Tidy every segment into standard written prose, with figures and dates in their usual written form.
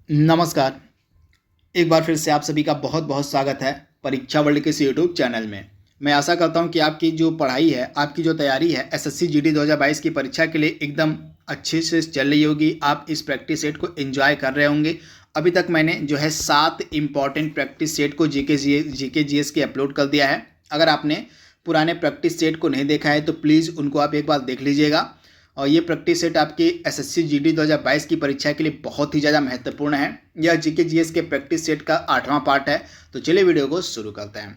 नमस्कार। एक बार फिर से आप सभी का बहुत बहुत स्वागत है परीक्षा वर्ल्ड के इस यूट्यूब चैनल में। मैं आशा करता हूं कि आपकी जो पढ़ाई है, आपकी जो तैयारी है एसएससी जीडी 2022 की परीक्षा के लिए एकदम अच्छे से चल रही होगी। आप इस प्रैक्टिस सेट को एंजॉय कर रहे होंगे। अभी तक मैंने जो है 7 इंपॉर्टेंट प्रैक्टिस सेट को जीके जीएस के अपलोड कर दिया है। अगर आपने पुराने प्रैक्टिस सेट को नहीं देखा है तो प्लीज़ उनको आप एक बार देख लीजिएगा। और ये प्रैक्टिस सेट आपकी एसएससी जीडी 2022 की परीक्षा के लिए बहुत ही ज़्यादा महत्वपूर्ण है। यह जीके जीएस के प्रैक्टिस सेट का 8वां पार्ट है। तो चलिए वीडियो को शुरू करते हैं।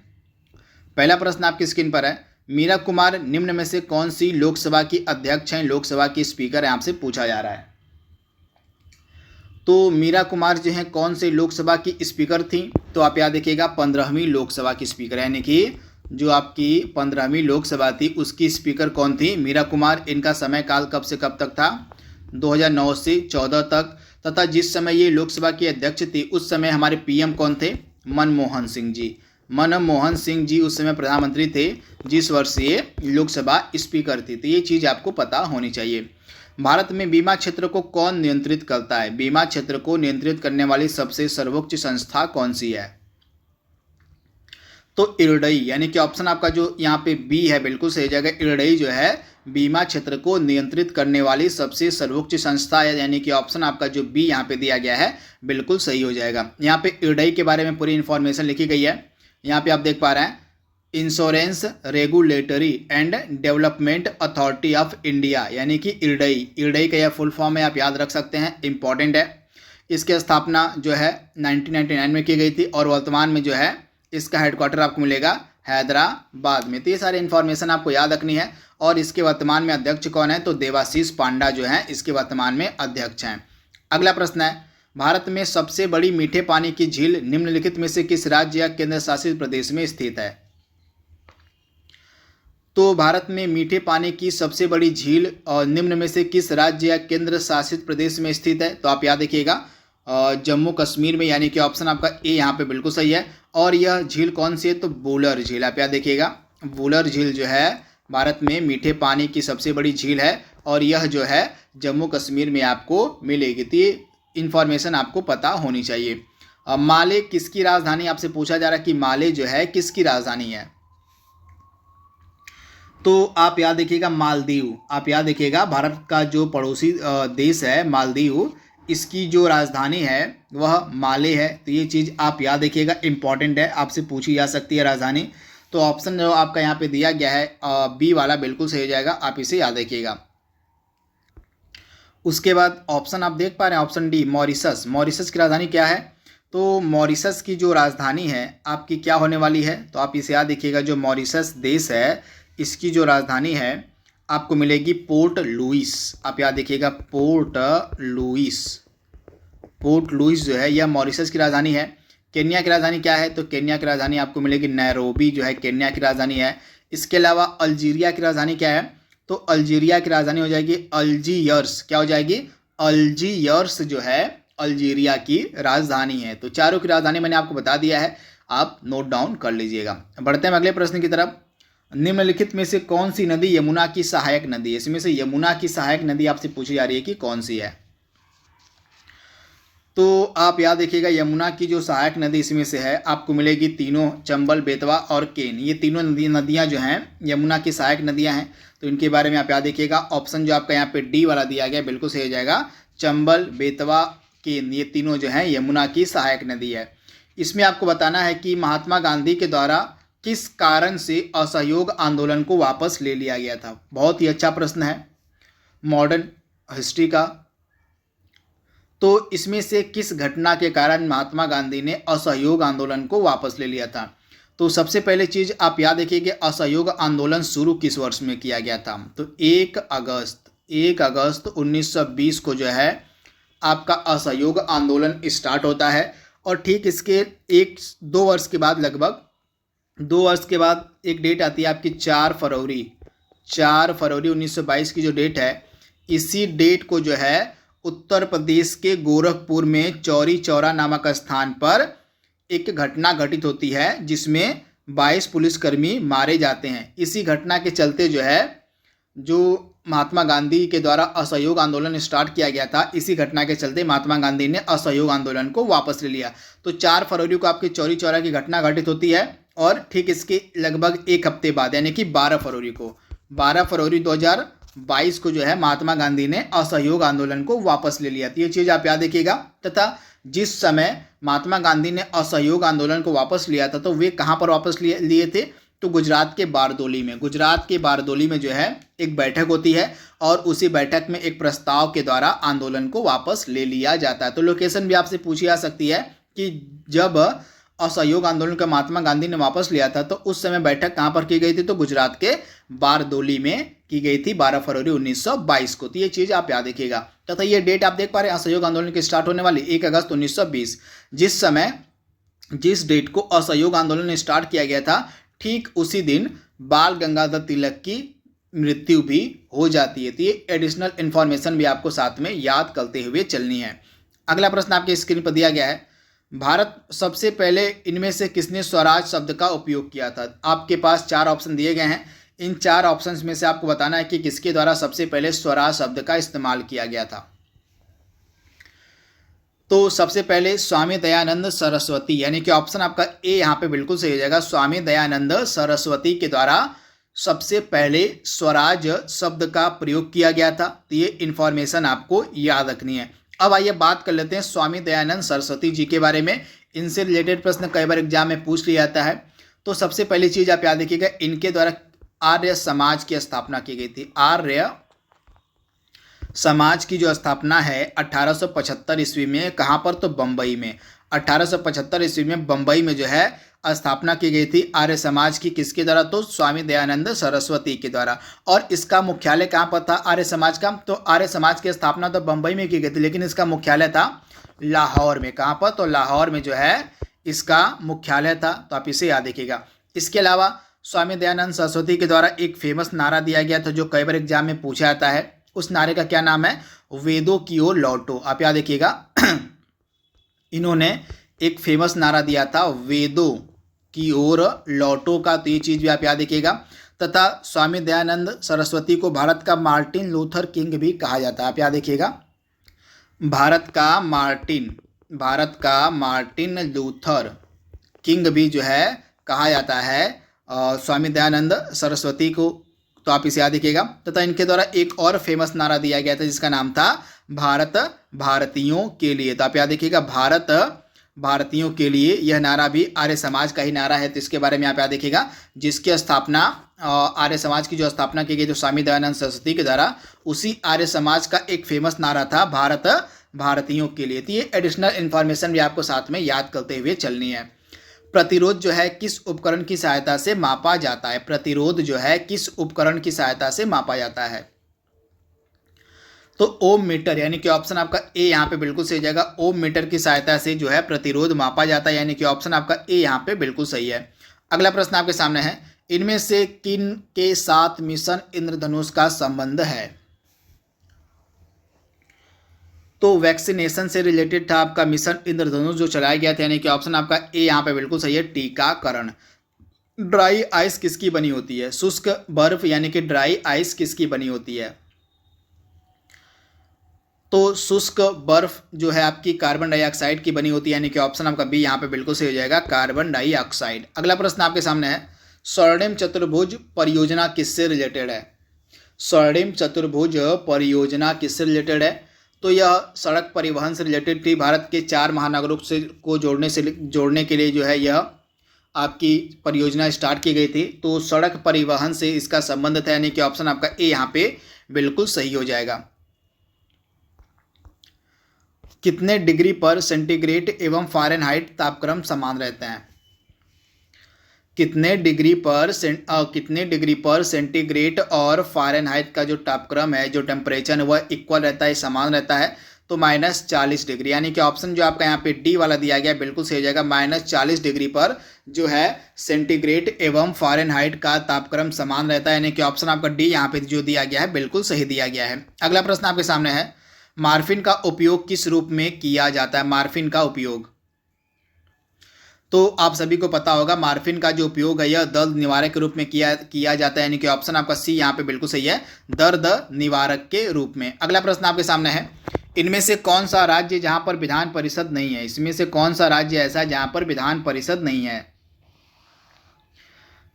पहला प्रश्न आपकी स्क्रीन पर है, मीरा कुमार निम्न में से कौन सी लोकसभा की अध्यक्ष हैं, लोकसभा की स्पीकर है, आपसे पूछा जा रहा है। तो मीरा कुमार जो है कौन से लोकसभा की स्पीकर थी, तो आप याद देखिएगा 15वीं लोकसभा की स्पीकर, यानी कि जो आपकी 15वीं लोकसभा थी उसकी स्पीकर कौन थी, मीरा कुमार। इनका समय काल कब से कब तक था, 2009 से 14 तक। तथा जिस समय ये लोकसभा की अध्यक्ष थी उस समय हमारे पीएम कौन थे, मनमोहन सिंह जी। मनमोहन सिंह जी उस समय प्रधानमंत्री थे जिस वर्ष ये लोकसभा स्पीकर थी। तो ये चीज़ आपको पता होनी चाहिए। भारत में बीमा क्षेत्र को कौन नियंत्रित करता है, बीमा क्षेत्र को नियंत्रित करने वाली सबसे सर्वोच्च संस्था कौन सी है, तो इरडई, यानी कि ऑप्शन आपका जो यहाँ पे बी है बिल्कुल सही जगह। इरडई जो है बीमा क्षेत्र को नियंत्रित करने वाली सबसे सर्वोच्च संस्था है, यानी कि ऑप्शन आपका जो बी यहाँ पे दिया गया है बिल्कुल सही हो जाएगा। यहाँ पे इरडई के बारे में पूरी इंफॉर्मेशन लिखी गई है। यहाँ पे आप देख पा रहे हैं, insurance regulatory and development authority of India, यानी कि इरडई। इरडई का यह फुल फॉर्म है, आप याद रख सकते हैं, इंपॉर्टेंट है। इसकी स्थापना जो है 1999 में की गई थी और वर्तमान में जो है इसका हेडक्वार्टर आपको मिलेगा हैदराबाद में। तो ये सारी इन्फॉर्मेशन आपको याद रखनी है। और इसके वर्तमान में अध्यक्ष कौन है, तो देवाशीष पांडा जो है इसके वर्तमान में अध्यक्ष हैं। अगला प्रश्न है, भारत में सबसे बड़ी मीठे पानी की झील निम्नलिखित में से किस राज्य या केंद्र शासित प्रदेश में स्थित है। तो भारत में मीठे पानी की सबसे बड़ी झील और निम्न में से किस राज्य या केंद्र शासित प्रदेश में स्थित है, तो आप याद रखिएगा जम्मू कश्मीर में, यानी कि ऑप्शन आपका ए यहाँ पे बिल्कुल सही है। और यह झील कौन सी है, तो वुलर झील। आप याद देखिएगा वुलर झील जो है भारत में मीठे पानी की सबसे बड़ी झील है और यह जो है जम्मू कश्मीर में आपको मिलेगी। तो ये इन्फॉर्मेशन आपको पता होनी चाहिए। माले किसकी राजधानी, आपसे पूछा जा रहा है कि माले जो है किसकी राजधानी है, तो आप याद देखिएगा मालदीव। आप याद देखिएगा भारत का जो पड़ोसी देश है मालदीव, इसकी जो राजधानी है वह माले है। तो ये चीज़ आप याद रखिएगा, इंपॉर्टेंट है, आपसे पूछी जा सकती है राजधानी। तो ऑप्शन जो आपका यहाँ पे दिया गया है बी वाला बिल्कुल सही हो जाएगा, आप इसे याद रखिएगा। उसके बाद ऑप्शन आप देख पा रहे हैं, ऑप्शन डी मॉरिशस। मॉरिशस की राजधानी क्या है, तो मॉरिशस की जो राजधानी है आपकी क्या होने वाली है, तो आप इसे याद रखिएगा। जो मॉरिशस देश है इसकी जो राजधानी है आपको मिलेगी पोर्ट लुइस। आप याद देखिएगा पोर्ट लुइस। पोर्ट लुइस जो है यह मॉरिशस की राजधानी है। केन्या की राजधानी क्या है, तो केन्या की राजधानी आपको मिलेगी नैरोबी, जो है केन्या की राजधानी है। इसके अलावा अल्जीरिया की राजधानी क्या है, तो अल्जीरिया की राजधानी हो जाएगी अल्जीयर्स। क्या हो जाएगी, अल्जीयर्स जो है अल्जीरिया की राजधानी है। तो चारों की राजधानी मैंने आपको बता दिया है, आप नोट डाउन कर लीजिएगा। बढ़ते हैं अगले प्रश्न की तरफ। निम्नलिखित में से कौन सी नदी यमुना की सहायक नदी है, इसमें से यमुना की सहायक नदी आपसे पूछी जा रही है कि कौन सी है। तो आप याद रखिएगा यमुना की जो सहायक नदी इसमें से है आपको मिलेगी तीनों, चंबल, बेतवा और केन। ये तीनों नदियां जो हैं यमुना की सहायक नदियां हैं। तो इनके बारे में आप याद रखिएगा। ऑप्शन जो आपका यहाँ पे डी वाला दिया गया बिल्कुल सही हो जाएगा, चंबल, बेतवा, केन, ये तीनों जो हैं यमुना की सहायक नदी है। इसमें आपको बताना है कि महात्मा गांधी के द्वारा किस कारण से असहयोग आंदोलन को वापस ले लिया गया था। बहुत ही अच्छा प्रश्न है मॉडर्न हिस्ट्री का। तो इसमें से किस घटना के कारण महात्मा गांधी ने असहयोग आंदोलन को वापस ले लिया था, तो सबसे पहले चीज आप याद रखिए कि असहयोग आंदोलन शुरू किस वर्ष में किया गया था, तो 1 अगस्त 1920 को जो है आपका असहयोग आंदोलन स्टार्ट होता है। और ठीक इसके 1-2 वर्ष के बाद, लगभग 2 वर्ष के बाद एक डेट आती है आपकी 4 फरवरी 1922 की जो डेट है, इसी डेट को जो है उत्तर प्रदेश के गोरखपुर में चौरी चौरा नामक स्थान पर एक घटना घटित होती है जिसमें 22 पुलिसकर्मी मारे जाते हैं। इसी घटना के चलते जो है जो महात्मा गांधी के द्वारा असहयोग आंदोलन स्टार्ट किया गया था, इसी घटना के चलते महात्मा गांधी ने असहयोग आंदोलन को वापस ले लिया। तो 4 फरवरी को आपकी चौरी चौरा की घटना घटित होती है और ठीक इसके लगभग एक हफ्ते बाद यानी कि 12 फरवरी 2022 को जो है महात्मा गांधी ने असहयोग आंदोलन को वापस ले लिया। तो ये चीज़ आप याद रखिएगा। तथा जिस समय महात्मा गांधी ने असहयोग आंदोलन को वापस लिया था तो वे कहाँ पर वापस लिए थे, तो गुजरात के बारदोली में जो है एक बैठक होती है और उसी बैठक में एक प्रस्ताव के द्वारा आंदोलन को वापस ले लिया जाता है। तो लोकेशन भी आपसे पूछी जा सकती है कि जब असहयोग आंदोलन का महात्मा गांधी ने वापस लिया था तो उस समय बैठक कहाँ पर की गई थी, तो गुजरात के बारदोली में की गई थी 12 फरवरी 1922 को। तो ये चीज़ आप याद रखिएगा। तथा ये डेट आप देख पा रहे हैं असहयोग आंदोलन की स्टार्ट होने वाली 1 अगस्त 1920। जिस डेट को असहयोग आंदोलन स्टार्ट किया गया था ठीक उसी दिन बाल गंगाधर तिलक की मृत्यु भी हो जाती है। तो ये एडिशनल इन्फॉर्मेशन भी आपको साथ में याद करते हुए चलनी है। अगला प्रश्न आपके स्क्रीन पर दिया गया है, भारत सबसे पहले इनमें से किसने स्वराज शब्द का उपयोग किया था। आपके पास 4 ऑप्शन दिए गए हैं। इन 4 ऑप्शंस में से आपको बताना है कि किसके द्वारा सबसे पहले स्वराज शब्द का इस्तेमाल किया गया था। तो सबसे पहले स्वामी दयानंद सरस्वती यानी कि ऑप्शन आपका ए यहाँ पे बिल्कुल सही हो जाएगा। स्वामी दयानंद सरस्वती के द्वारा सबसे पहले स्वराज शब्द का प्रयोग किया गया था। तो ये इंफॉर्मेशन आपको याद रखनी है। अब आइए बात कर लेते हैं स्वामी दयानंद सरस्वती जी के बारे में। इनसे रिलेटेड प्रश्न कई बार एग्जाम में पूछ लिया जाता है। तो सबसे पहली चीज आप याद रखिएगा, इनके द्वारा आर्य समाज की स्थापना की गई थी। आर्य समाज की जो स्थापना है 1875 ईस्वी में, कहाँ पर, तो बम्बई में। 1875 ईस्वी में बम्बई में जो है स्थापना की गई थी आर्य समाज की। किसके द्वारा, तो स्वामी दयानंद सरस्वती के द्वारा। और इसका मुख्यालय कहाँ पर था आर्य समाज का, तो आर्य समाज की स्थापना तो बम्बई में की गई थी लेकिन इसका मुख्यालय था लाहौर में। कहाँ पर, तो लाहौर में जो है इसका मुख्यालय था। तो आप इसे याद रखिएगा। इसके अलावा स्वामी दयानंद सरस्वती के द्वारा एक फेमस नारा दिया गया था जो कई बार एग्जाम में पूछा जाता है। उस नारे का क्या नाम है, वेदों की ओर लौटो। आप याद रखिएगा। इन्होंने एक फेमस नारा दिया था वेदों की ओर लौटो का। तो ये चीज भी आप याद रखिएगा। तथा स्वामी दयानंद सरस्वती को भारत का मार्टिन लूथर किंग भी कहा जाता है। आप याद रखिएगा, भारत का मार्टिन लूथर किंग भी जो है कहा जाता है स्वामी दयानंद सरस्वती को। तो आप इसे याद रखिएगा। तथा इनके द्वारा एक और फेमस नारा दिया गया था जिसका नाम था भारत भारतीयों के लिए। तो आप याद रखिएगा, भारत भारतीयों के लिए। यह नारा भी आर्य समाज का ही नारा है। तो इसके बारे में आप याद रखिएगा। जिसकी स्थापना आर्य समाज की जो स्थापना की गई जो स्वामी दयानंद सरस्वती के द्वारा, उसी आर्य समाज का एक फेमस नारा था भारत भारतीयों के लिए। तो ये एडिशनल इन्फॉर्मेशन भी आपको साथ में याद करते हुए चलनी है। प्रतिरोध जो है किस उपकरण की सहायता से मापा जाता है। प्रतिरोध जो है किस उपकरण की सहायता से मापा जाता है, तो ओम मीटर यानी कि ऑप्शन आपका ए यहाँ पे बिल्कुल सही हो जाएगा। ओम मीटर की सहायता से जो है प्रतिरोध मापा जाता है यानी कि ऑप्शन आपका ए यहाँ पे बिल्कुल सही है। अगला प्रश्न आपके सामने है, इनमें से किन के साथ मिशन इंद्रधनुष का संबंध है। तो वैक्सीनेशन से रिलेटेड था आपका मिशन इंद्रधनुष जो चलाया गया था यानी कि ऑप्शन आपका ए यहाँ पे बिल्कुल सही है, टीकाकरण। ड्राई आइस किसकी बनी होती है, शुष्क बर्फ यानी कि ड्राई आइस किसकी बनी होती है। तो शुष्क बर्फ जो है आपकी कार्बन डाइऑक्साइड की बनी होती है यानी कि ऑप्शन आपका बी यहाँ पे बिल्कुल सही हो जाएगा, कार्बन डाइऑक्साइड। अगला प्रश्न आपके सामने है, स्वर्णिम चतुर्भुज परियोजना किससे रिलेटेड है। स्वर्णिम चतुर्भुज परियोजना किससे रिलेटेड है, तो यह सड़क परिवहन से रिलेटेड थी। भारत के 4 महानगरों से को जोड़ने के लिए जो है यह आपकी परियोजना स्टार्ट की गई थी। तो सड़क परिवहन से इसका संबंध था यानी कि ऑप्शन आपका ए यहाँ पे बिल्कुल सही हो जाएगा। कितने डिग्री पर सेंटीग्रेड एवं फ़ारेनहाइट तापक्रम समान रहते हैं। कितने डिग्री पर सेंटीग्रेड और फ़ारेनहाइट का जो तापक्रम है, जो टेम्परेचर है वह इक्वल रहता है, समान रहता है। तो -40 डिग्री यानी कि ऑप्शन जो आपका यहाँ पे डी वाला दिया गया बिल्कुल सही हो जाएगा। -40 डिग्री पर जो है सेंटीग्रेड एवं फ़ारेनहाइट का तापक्रम समान रहता है यानी कि ऑप्शन आपका डी यहाँ पे जो दिया गया है बिल्कुल सही दिया गया है। अगला प्रश्न आपके सामने है, मार्फिन का उपयोग किस रूप में किया जाता है। मार्फिन का उपयोग, तो आप सभी को पता होगा मॉर्फिन का जो उपयोग है यह दर्द निवारक के रूप में किया जाता है, यानी कि ऑप्शन आपका सी यहाँ पे बिल्कुल सही है, दर्द निवारक के रूप में। अगला प्रश्न आपके सामने है, इनमें से कौन सा राज्य जहां पर विधान परिषद नहीं है? इसमें से कौन सा राज्य ऐसा जहां पर विधान परिषद नहीं है?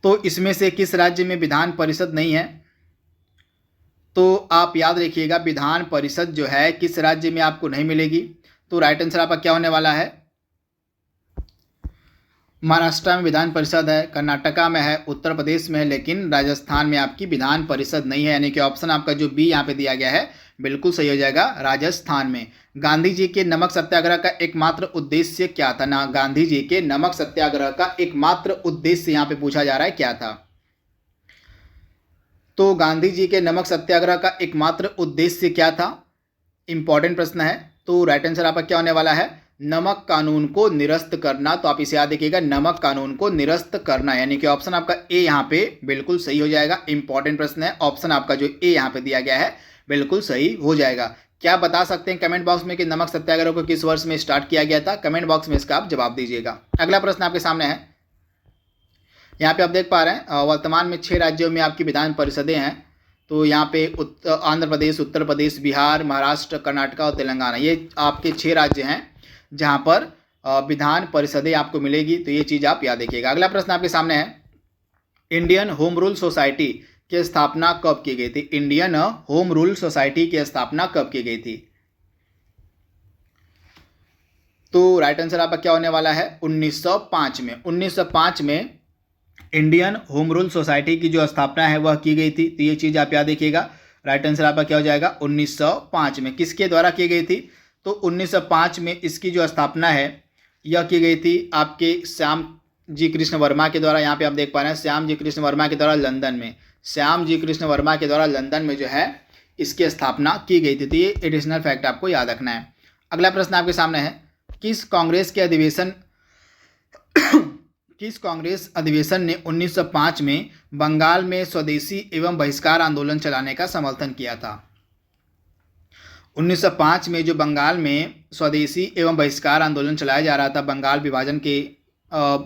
तो इसमें से किस राज्य में विधान परिषद नहीं है? तो आप याद रखिएगा विधान परिषद जो है किस राज्य में आपको नहीं मिलेगी। तो राइट आंसर आपका क्या होने वाला है? महाराष्ट्र में विधान परिषद है, कर्नाटका में है, उत्तर प्रदेश में है, लेकिन राजस्थान में आपकी विधान परिषद नहीं है, यानी कि ऑप्शन आपका जो बी यहाँ पे दिया गया है बिल्कुल सही हो जाएगा, राजस्थान में। गांधी जी के नमक सत्याग्रह का एकमात्र उद्देश्य क्या था? ना, गांधी जी के नमक सत्याग्रह का एकमात्र उद्देश्य यहाँ पे पूछा जा रहा है क्या था? तो गांधी जी के नमक सत्याग्रह का एकमात्र उद्देश्य क्या था? इंपॉर्टेंट प्रश्न है। तो राइट आंसर आपका क्या होने वाला है? नमक कानून को निरस्त करना। तो आप इसे याद रखिएगा, नमक कानून को निरस्त करना, यानी कि ऑप्शन आपका ए यहाँ पे बिल्कुल सही हो जाएगा। इंपॉर्टेंट प्रश्न है, ऑप्शन आपका जो ए यहाँ पे दिया गया है बिल्कुल सही हो जाएगा। क्या बता सकते हैं कमेंट बॉक्स में कि नमक सत्याग्रह को किस वर्ष में स्टार्ट किया गया था? कमेंट बॉक्स में इसका आप जवाब दीजिएगा। अगला प्रश्न आपके सामने है, यहाँ पे आप देख पा रहे हैं वर्तमान में 6 राज्यों में आपकी विधान परिषदें हैं। तो यहाँ पे आंध्र प्रदेश, उत्तर प्रदेश, बिहार, महाराष्ट्र, कर्नाटक और तेलंगाना, ये आपके 6 राज्य हैं जहाँ पर विधान परिषदें आपको मिलेगी। तो ये चीज़ आप याद रखिएगा। अगला प्रश्न आपके सामने है, इंडियन होम रूल सोसाइटी की स्थापना कब की गई थी? इंडियन होम रूल सोसाइटी की स्थापना कब की गई थी? तो राइट आंसर आपका क्या होने वाला है? 1905 में। 1905 में इंडियन होम रूल सोसाइटी की जो स्थापना है वह की गई थी। तो ये चीज़ आप याद रखिएगा। राइट आंसर आपका क्या हो जाएगा? 1905 में। किसके द्वारा की गई थी? तो 1905 में इसकी जो स्थापना है यह की गई थी आपके श्याम जी कृष्ण वर्मा के द्वारा। यहाँ पे आप देख पा रहे हैं श्याम जी कृष्ण वर्मा के द्वारा लंदन में, श्याम जी कृष्ण वर्मा के द्वारा लंदन में जो है इसकी स्थापना की गई थी। तो ये एडिशनल फैक्ट आपको याद रखना है। अगला प्रश्न आपके सामने है, किस कांग्रेस अधिवेशन ने 1905 में बंगाल में स्वदेशी एवं बहिष्कार आंदोलन चलाने का समर्थन किया था? 1905 में जो बंगाल में स्वदेशी एवं बहिष्कार आंदोलन चलाया जा रहा था बंगाल विभाजन के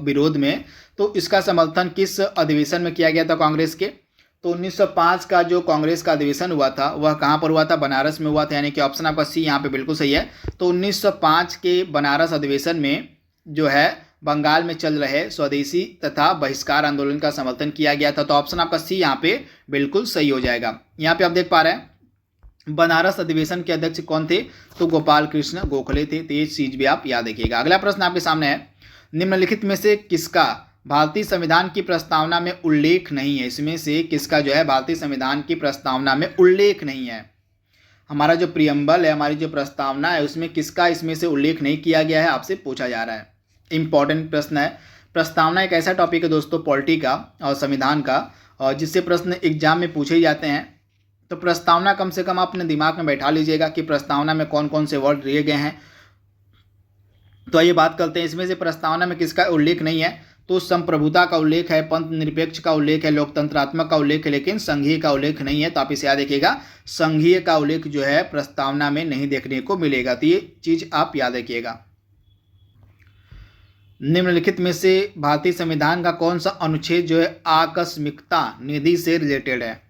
विरोध में, तो इसका समर्थन किस अधिवेशन में किया गया था कांग्रेस के? तो 1905 का जो कांग्रेस का अधिवेशन हुआ था वह कहाँ पर हुआ था? बनारस में हुआ था, यानी कि ऑप्शन आपका सी यहाँ पे बिल्कुल सही है। तो 1905 के बनारस अधिवेशन में जो है बंगाल में चल रहे स्वदेशी तथा बहिष्कार आंदोलन का समर्थन किया गया था। तो ऑप्शन आपका सी यहाँ पे बिल्कुल सही हो जाएगा। यहाँ पे आप देख पा रहे हैं बनारस अधिवेशन के अध्यक्ष कौन थे? तो गोपाल कृष्ण गोखले थे। तो ये चीज भी आप याद रखिएगा। अगला प्रश्न आपके सामने है, निम्नलिखित में से किसका भारतीय संविधान की प्रस्तावना में उल्लेख नहीं है? इसमें से किसका जो है भारतीय संविधान की प्रस्तावना में उल्लेख नहीं है? हमारा जो प्रियम्बल है, हमारी जो प्रस्तावना है, उसमें किसका इसमें से उल्लेख नहीं किया गया है आपसे पूछा जा रहा है। इंपॉर्टेंट प्रश्न है। प्रस्तावना एक ऐसा टॉपिक है दोस्तों पॉलिटी का और संविधान का, और जिससे प्रश्न एग्जाम में पूछे जाते हैं। तो प्रस्तावना कम से कम आप अपने दिमाग में बैठा लीजिएगा कि प्रस्तावना में कौन कौन से वर्ड दिए गए हैं। तो आइए बात करते हैं, इसमें से प्रस्तावना में किसका उल्लेख नहीं है? तो संप्रभुता का उल्लेख है, पंथ निरपेक्ष का उल्लेख है, लोकतंत्रात्मक का उल्लेख है, लेकिन संघीय का उल्लेख नहीं है। तो आप इसे याद रखिएगा, संघीय का उल्लेख जो है प्रस्तावना में नहीं देखने को मिलेगा। तो ये चीज आप याद रखिएगा। निम्नलिखित में से भारतीय संविधान का कौन सा अनुच्छेद जो है आकस्मिकता निधि से रिलेटेड है?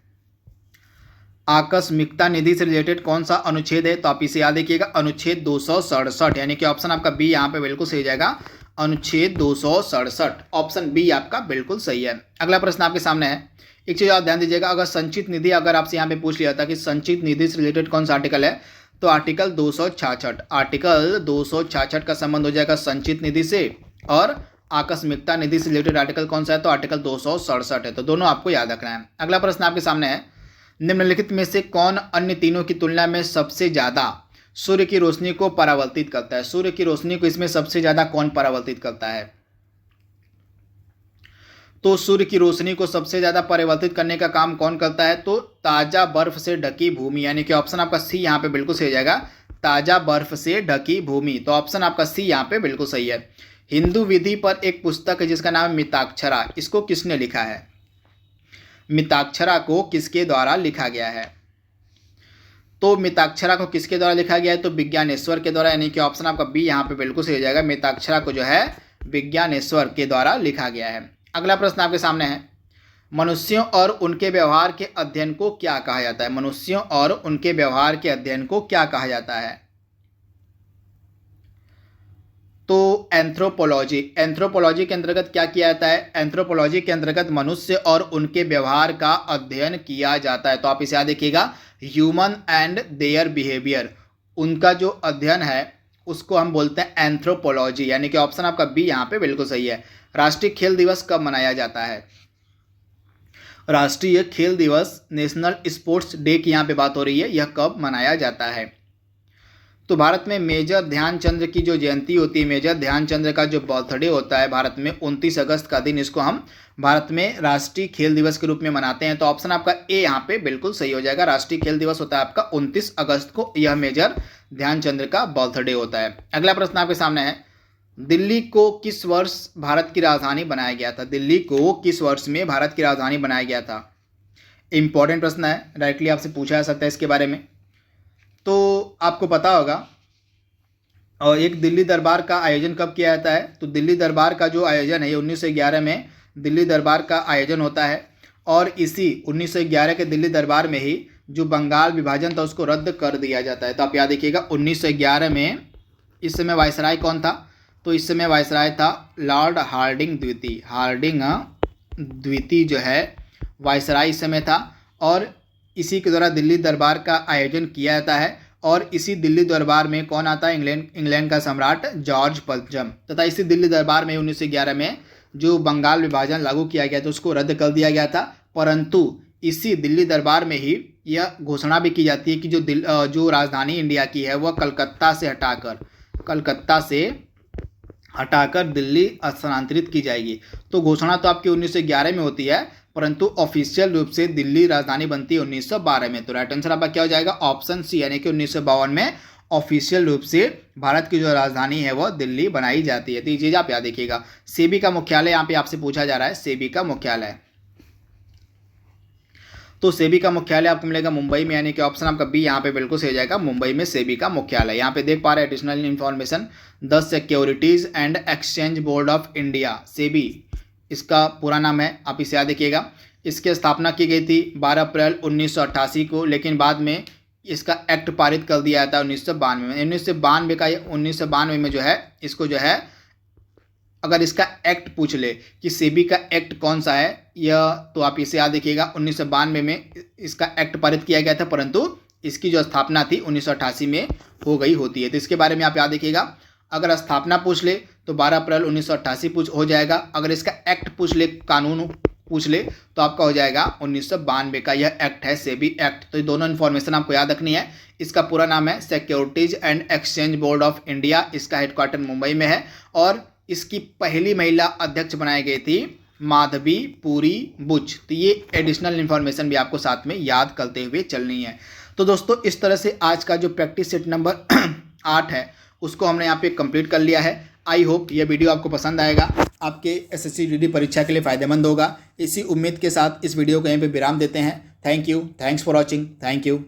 आकस्मिकता निधि से रिलेटेड कौन सा अनुच्छेद है? तो आप इसे याद रखिएगा, अनुच्छेद 267, यानी कि ऑप्शन आपका बी यहाँ पे बिल्कुल सही हो जाएगा, अनुच्छेद 267। ऑप्शन बी आपका बिल्कुल सही है। अगला प्रश्न आपके सामने है, एक चीज आप ध्यान दीजिएगा, अगर संचित निधि अगर आपसे यहाँ पे पूछ लिया था कि संचित निधि से रिलेटेड कौन सा आर्टिकल है, तो आर्टिकल 266, आर्टिकल 266 का संबंध हो जाएगा संचित निधि से, और आकस्मिकता निधि से रिलेटेड आर्टिकल कौन सा है? तो आर्टिकल 267 है। तो दोनों आपको याद रखना है। अगला प्रश्न आपके सामने है, निम्नलिखित में से कौन अन्य तीनों की तुलना में सबसे ज्यादा सूर्य की रोशनी को परावर्तित करता है? सूर्य की रोशनी को इसमें सबसे ज्यादा कौन परावर्तित करता है? तो सूर्य की रोशनी को सबसे ज्यादा परावर्तित करने का काम कौन करता है? तो ताजा बर्फ से ढकी भूमि, यानी कि ऑप्शन आपका सी यहाँ पे बिल्कुल सही हो जाएगा, ताजा बर्फ से ढकी भूमि। तो ऑप्शन आपका सी यहाँ पे बिल्कुल सही है। हिंदू विधि पर एक पुस्तक है जिसका नाम है मिताक्षरा, इसको किसने लिखा है? मिताक्षरा को किसके द्वारा लिखा गया है? तो मिताक्षरा को किसके द्वारा लिखा गया है? तो विज्ञानेश्वर के द्वारा, यानी कि ऑप्शन आपका बी यहाँ पे बिल्कुल सही हो जाएगा। मिताक्षरा को जो है विज्ञानेश्वर के द्वारा लिखा गया है। अगला प्रश्न आपके सामने है, मनुष्यों और उनके व्यवहार के अध्ययन को क्या कहा जाता है? मनुष्यों और उनके व्यवहार के अध्ययन को क्या कहा जाता है? तो एंथ्रोपोलॉजी। एंथ्रोपोलॉजी के अंतर्गत क्या किया जाता है? एंथ्रोपोलॉजी के अंतर्गत मनुष्य और उनके व्यवहार का अध्ययन किया जाता है। तो आप इसे याद देखिएगा, ह्यूमन एंड देयर बिहेवियर, उनका जो अध्ययन है उसको हम बोलते हैं एंथ्रोपोलॉजी, यानी कि ऑप्शन आपका बी यहाँ पे बिल्कुल सही है। राष्ट्रीय खेल दिवस कब मनाया जाता है? राष्ट्रीय खेल दिवस, नेशनल स्पोर्ट्स डे की यहाँ पे बात हो रही है, यह कब मनाया जाता है? तो भारत में मेजर ध्यानचंद्र की जो जयंती होती है, मेजर ध्यानचंद्र का जो बर्थडे होता है भारत में 29 अगस्त का दिन, इसको हम भारत में राष्ट्रीय खेल दिवस के रूप में मनाते हैं। तो ऑप्शन आपका ए यहाँ पे बिल्कुल सही हो जाएगा। राष्ट्रीय खेल दिवस होता है आपका 29 अगस्त को, यह मेजर ध्यानचंद्र का बर्थडे होता है। अगला प्रश्न आपके सामने है, दिल्ली को किस वर्ष भारत की राजधानी बनाया गया था? दिल्ली को किस वर्ष में भारत की राजधानी बनाया गया था? इंपॉर्टेंट प्रश्न है, डायरेक्टली आपसे पूछा जा सकता है इसके बारे में। तो आपको पता होगा, और एक दिल्ली दरबार का आयोजन कब किया जाता है? तो दिल्ली दरबार का जो आयोजन है ये 1911 में दिल्ली दरबार का आयोजन होता है, और इसी 1911 के दिल्ली दरबार में ही जो बंगाल विभाजन था उसको रद्द कर दिया जाता है। तो आप याद रखिएगा 1911 में इस समय वायसराय कौन था? तो इस समय वायसराय था लॉर्ड हार्डिंग द्वितीय। हार्डिंग द्वितीय जो है वायसराय इस समय था, और इसी के द्वारा दिल्ली दरबार का आयोजन किया जाता है। और इसी दिल्ली दरबार में कौन आता है? इंग्लैंड का सम्राट जॉर्ज पंचम। तथा इसी दिल्ली दरबार में 1911 में जो बंगाल विभाजन लागू किया गया था उसको रद्द कर दिया गया था। परंतु इसी दिल्ली दरबार में ही यह घोषणा भी की जाती है कि जो राजधानी इंडिया की है वह कलकत्ता से हटाकर दिल्ली स्थानांतरित की जाएगी। तो घोषणा तो आपकी 1911 में होती है, परंतु ऑफिशियल रूप से दिल्ली राजधानी बनती है 1912 में। तो राइट आंसर आपका क्या हो जाएगा? ऑप्शन सी, यानी कि 1952 में ऑफिशियल रूप से भारत की जो राजधानी है वह दिल्ली बनाई जाती है। तो ये चीज़ आप याद रखिएगा। सेबी का मुख्यालय यहाँ पे आपसे पूछा जा रहा है, सेबी का मुख्यालय। तो सेबी का मुख्यालय आपको मिलेगा मुंबई में, यानी कि ऑप्शन आपका बी यहाँ पे बिल्कुल सही हो जाएगा, मुंबई में सेबी का मुख्यालय। यहाँ पे देख पा रहे हैं additional information, the securities and exchange board of India, SEBI इसका पूरा नाम है, आप इसे याद रखिएगा। इसकी स्थापना की गई थी 12 अप्रैल 1988 को, लेकिन बाद में इसका एक्ट पारित कर दिया था 1992 में। 1992 में जो है इसको जो है, अगर इसका एक्ट पूछ ले कि सेबी का एक्ट कौन सा है, यह तो आप इसे याद रखिएगा 1992 में इसका एक्ट पारित किया गया था, परंतु इसकी जो स्थापना थी 1988 में हो गई होती है। तो इसके बारे में आप याद रखिएगा। अगर स्थापना पूछ ले तो 12 अप्रैल 1988 हो जाएगा। अगर इसका एक्ट पूछ ले, कानून पूछ ले, तो आपका हो जाएगा 1992 का यह एक्ट है, सेबी एक्ट। तो ये दोनों इन्फॉर्मेशन आपको याद रखनी है। इसका पूरा नाम है securities and exchange board of India, इसका हेडक्वार्टर मुंबई में है, और इसकी पहली महिला अध्यक्ष बनाई गई थी माधवी पुरी बुच। तो ये एडिशनल इन्फॉर्मेशन भी आपको साथ में याद करते हुए चलनी है। तो दोस्तों इस तरह से आज का जो प्रैक्टिस सेट नंबर 8 है उसको हमने यहाँ पे कंप्लीट कर लिया है। आई होप ये वीडियो आपको पसंद आएगा, आपके एसएससी जीडी परीक्षा के लिए फ़ायदेमंद होगा। इसी उम्मीद के साथ इस वीडियो को यहीं पे विराम देते हैं। Thank you, thanks for watching, thank you.